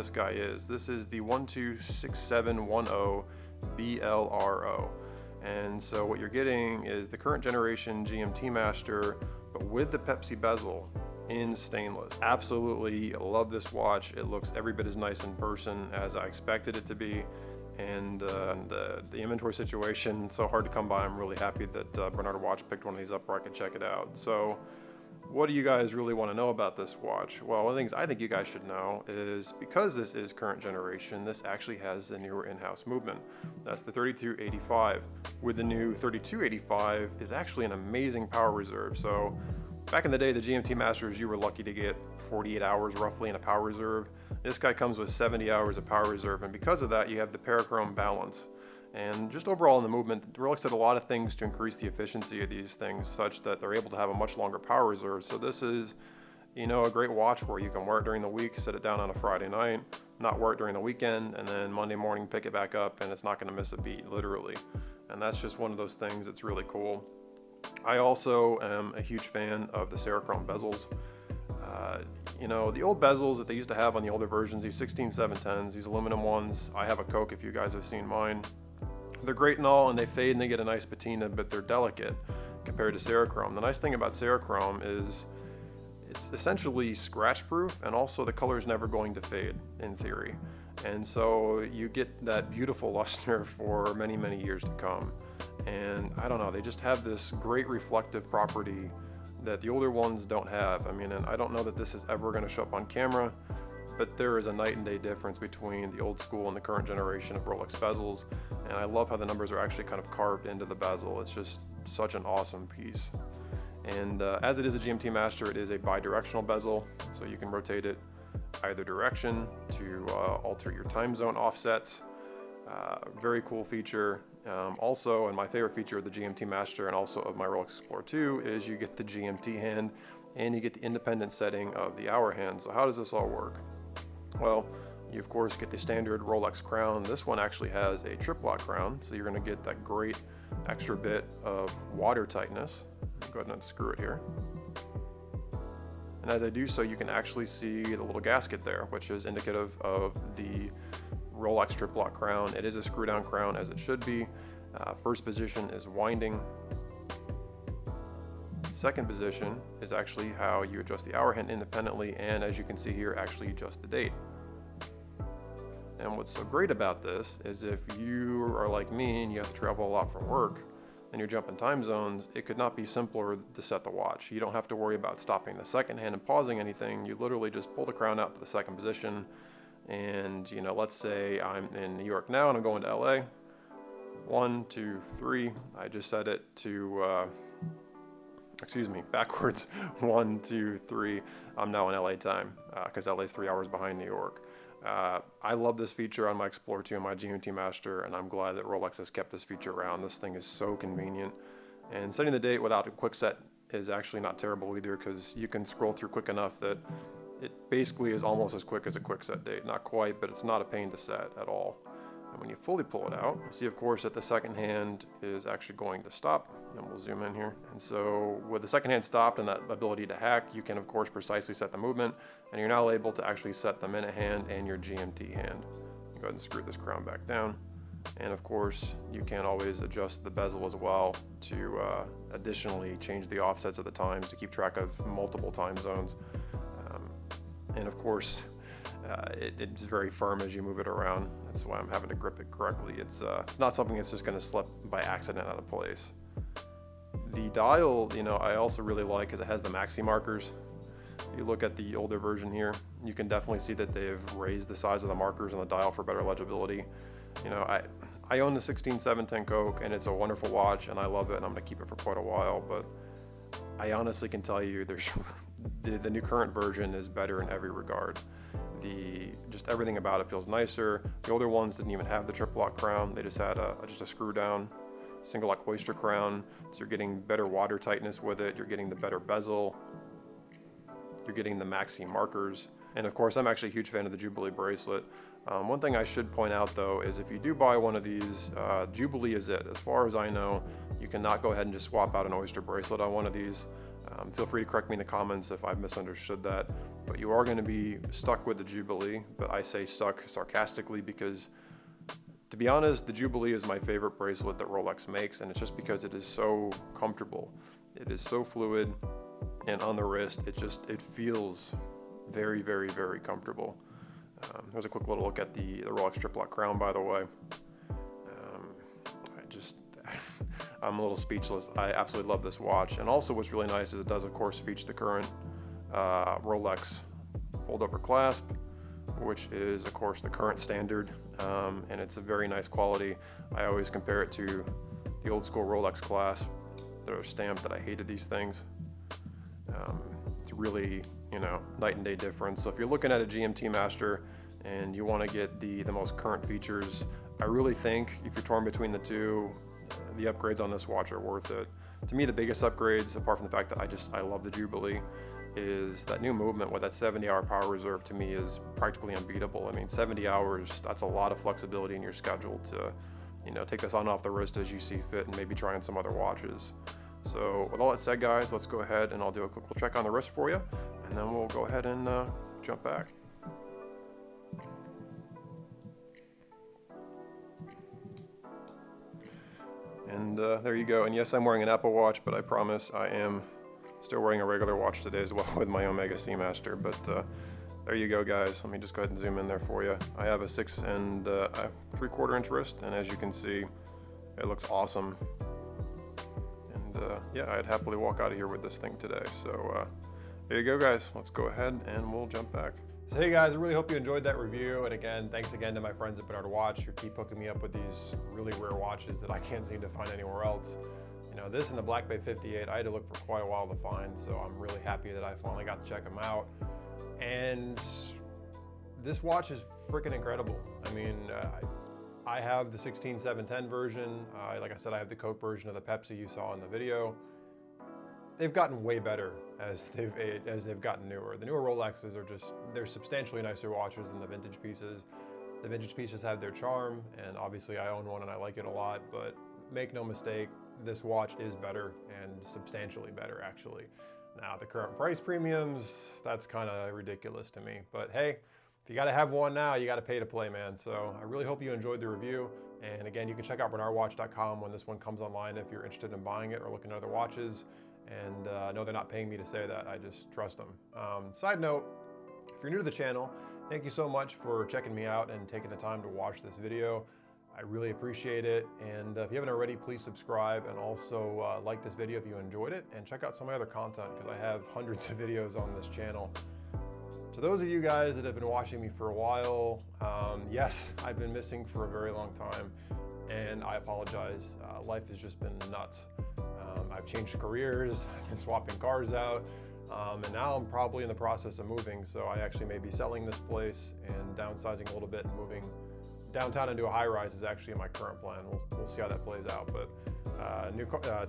this guy is. This is the 126710 BLRO. And so what you're getting is the current generation GMT Master, but with the Pepsi bezel in stainless. Absolutely love this watch. It looks every bit as nice in person as I expected it to be. And the inventory situation, so hard to come by. I'm really happy that Bernardo Watch picked one of these up where I could check it out. So what do you guys really want to know about this watch? Well, one of the things I think you guys should know is because this is current generation, this actually has the newer in-house movement. That's the 3285. With the new 3285 is actually an amazing power reserve. So back in the day, the GMT Masters, you were lucky to get 48 hours roughly in a power reserve. This guy comes with 70 hours of power reserve, and because of that, you have the parachrome balance. And just overall in the movement, Rolex did a lot of things to increase the efficiency of these things such that they're able to have a much longer power reserve. So this is, you know, a great watch where you can wear it during the week, set it down on a Friday night, not wear it during the weekend, and then Monday morning pick it back up and it's not going to miss a beat, literally. And that's just one of those things that's really cool. I also am a huge fan of the Serra chrome bezels. You know, the old bezels that they used to have on the older versions, these 16710s, these aluminum ones, I have a Coke if you guys have seen mine. They're great and all, and they fade and they get a nice patina, but they're delicate compared to Serra chrome. The nice thing about Serra chrome is it's essentially scratch proof, and also the color is never going to fade in theory. And so you get that beautiful luster for many, many years to come. And I don't know, they just have this great reflective property that the older ones don't have. I mean, and I don't know that this is ever going to show up on camera, but there is a night and day difference between the old school and the current generation of Rolex bezels. And I love how the numbers are actually kind of carved into the bezel. It's just such an awesome piece. And as it is a GMT Master, it is a bi-directional bezel, so you can rotate it either direction to alter your time zone offsets. Very cool feature. Also, and my favorite feature of the GMT Master and also of my Rolex Explorer 2 is you get the GMT hand and you get the independent setting of the hour hand. So how does this all work? Well, you of course get the standard Rolex crown. This one actually has a triplock crown, so you're going to get that great extra bit of water tightness. Go ahead and unscrew it here. And as I do so, you can actually see the little gasket there, which is indicative of the Rolex triplock crown. It is a screw down crown as it should be. First position is winding. Second position is actually how you adjust the hour hand independently, and as you can see here, actually adjust the date. And what's so great about this is if you are like me and you have to travel a lot for work and you're jumping time zones, it could not be simpler to set the watch. You don't have to worry about stopping the second hand and pausing anything. You literally just pull the crown out to the second position. And, you know, let's say I'm in New York now and I'm going to LA. 1, 2, 3. I just set it to, backwards. 1, 2, 3. I'm now in LA time because LA is 3 hours behind New York. I love this feature on my Explorer 2 and my GMT Master, and I'm glad that Rolex has kept this feature around. This thing is so convenient. And setting the date without a quick set is actually not terrible either, because you can scroll through quick enough that it basically is almost as quick as a quick set date. Not quite, but it's not a pain to set at all. And when you fully pull it out, you'll see, of course, that the second hand is actually going to stop. And we'll zoom in here. And so with the second hand stopped and that ability to hack, you can, of course, precisely set the movement. And you're now able to actually set the minute hand and your GMT hand. Go ahead and screw this crown back down. And, of course, you can always adjust the bezel as well to additionally change the offsets of the times to keep track of multiple time zones. And, of course, it's very firm as you move it around. That's why I'm having to grip it correctly. It's not something that's just going to slip by accident out of place. The dial, you know, I also really like because it has the maxi markers. If you look at the older version here, you can definitely see that they've raised the size of the markers on the dial for better legibility. You know, I own the 16710 Coke, and it's a wonderful watch, and I love it, and I'm going to keep it for quite a while, but I honestly can tell you there's the new current version is better in every regard. Just everything about it feels nicer. The older ones didn't even have the triplock crown. They just had just a screw down single lock oyster crown. So you're getting better water tightness with it. You're getting the better bezel. You're getting the maxi markers. And of course, I'm actually a huge fan of the Jubilee bracelet. One thing I should point out though is if you do buy one of these, Jubilee is it. As far as I know, you cannot go ahead and just swap out an oyster bracelet on one of these. Feel free to correct me in the comments if I've misunderstood that. but you are going to be stuck with the Jubilee. But I say stuck sarcastically because, to be honest, the Jubilee is my favorite bracelet that Rolex makes, and it's just because it is so comfortable. It is so fluid, and on the wrist, it feels very, very, very comfortable. There's a quick little look at the Rolex Triplock crown, by the way. I'm a little speechless. I absolutely love this watch. And also what's really nice is it does, of course, feature the current Rolex fold-over clasp, which is, of course, the current standard. And it's a very nice quality. I always compare it to the old school Rolex clasp that are stamped, that I hated these things. It's really, night and day difference. So if you're looking at a GMT Master and you want to get the most current features, I really think if you're torn between the two, the upgrades on this watch are worth it. To me, the biggest upgrades, apart from the fact that I love the Jubilee, is that new movement with that 70-hour power reserve. To me, is practically unbeatable. I mean, 70 hours, that's a lot of flexibility in your schedule to, take this on and off the wrist as you see fit, and maybe try on some other watches. So with all that said, guys, let's go ahead and I'll do a quick check on the wrist for you, and then we'll go ahead and jump back. And there you go. And yes, I'm wearing an Apple Watch, but I promise I am still wearing a regular watch today as well with my Omega Seamaster. But there you go, guys. Let me just go ahead and zoom in there for you. I have a 6 3/4 inch wrist, and as you can see, it looks awesome. And yeah, I'd happily walk out of here with this thing today. So there you go, guys. Let's go ahead and we'll jump back. So hey guys, I really hope you enjoyed that review. And again, thanks again to my friends at Bernard Watch who keep hooking me up with these really rare watches that I can't seem to find anywhere else. This and the Black Bay 58, I had to look for quite a while to find, so I'm really happy that I finally got to check them out. And this watch is freaking incredible. I mean, I have the 16-710 version. Like I said, I have the Coke version of the Pepsi you saw in the video. They've gotten way better as they've gotten newer. The newer Rolexes they're substantially nicer watches than the vintage pieces. The vintage pieces have their charm, and obviously I own one and I like it a lot, but make no mistake, this watch is better, and substantially better actually. Now the current price premiums, that's kind of ridiculous to me, but hey, if you gotta have one now, you gotta pay to play, man. So I really hope you enjoyed the review. And again, you can check out bernardwatch.com when this one comes online if you're interested in buying it or looking at other watches. And no, they're not paying me to say that. I just trust them. Side note, if you're new to the channel, thank you so much for checking me out and taking the time to watch this video. I really appreciate it. And if you haven't already, please subscribe, and also like this video if you enjoyed it, and check out some of my other content because I have hundreds of videos on this channel. To those of you guys that have been watching me for a while, yes, I've been missing for a very long time, and I apologize. Life has just been nuts. I've changed careers, I've been swapping cars out, and now I'm probably in the process of moving, so I actually may be selling this place and downsizing a little bit and moving downtown into a high-rise is actually my current plan. We'll see how that plays out, but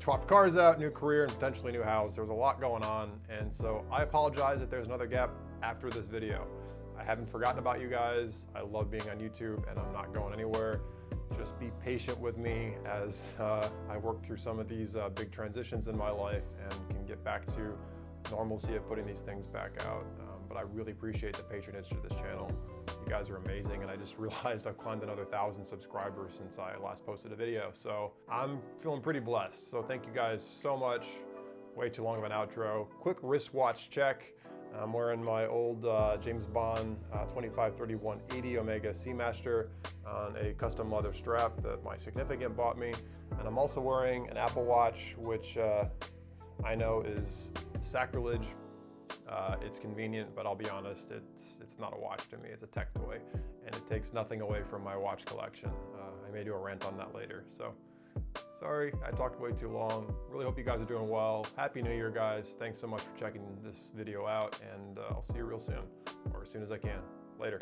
swapped cars out, new career, and potentially new house. There was a lot going on, and so I apologize if there's another gap after this video. I haven't forgotten about you guys. I love being on YouTube, and I'm not going anywhere. Just be patient with me as I work through some of these big transitions in my life and can get back to normalcy of putting these things back out. But I really appreciate the patronage to this channel. You guys are amazing, and I just realized I've climbed another 1,000 subscribers since I last posted a video. So I'm feeling pretty blessed. So thank you guys so much. Way too long of an outro. Quick wristwatch check. I'm wearing my old James Bond 25-31-80 Omega Seamaster on a custom leather strap that my significant bought me. And I'm also wearing an Apple Watch, which I know is sacrilege. It's convenient, but I'll be honest, it's not a watch to me. It's a tech toy, and it takes nothing away from my watch collection. I may do a rant on that later. So sorry, I talked way too long. Really hope you guys are doing well. Happy New Year, guys. Thanks so much for checking this video out, and I'll see you real soon, or as soon as I can. Later.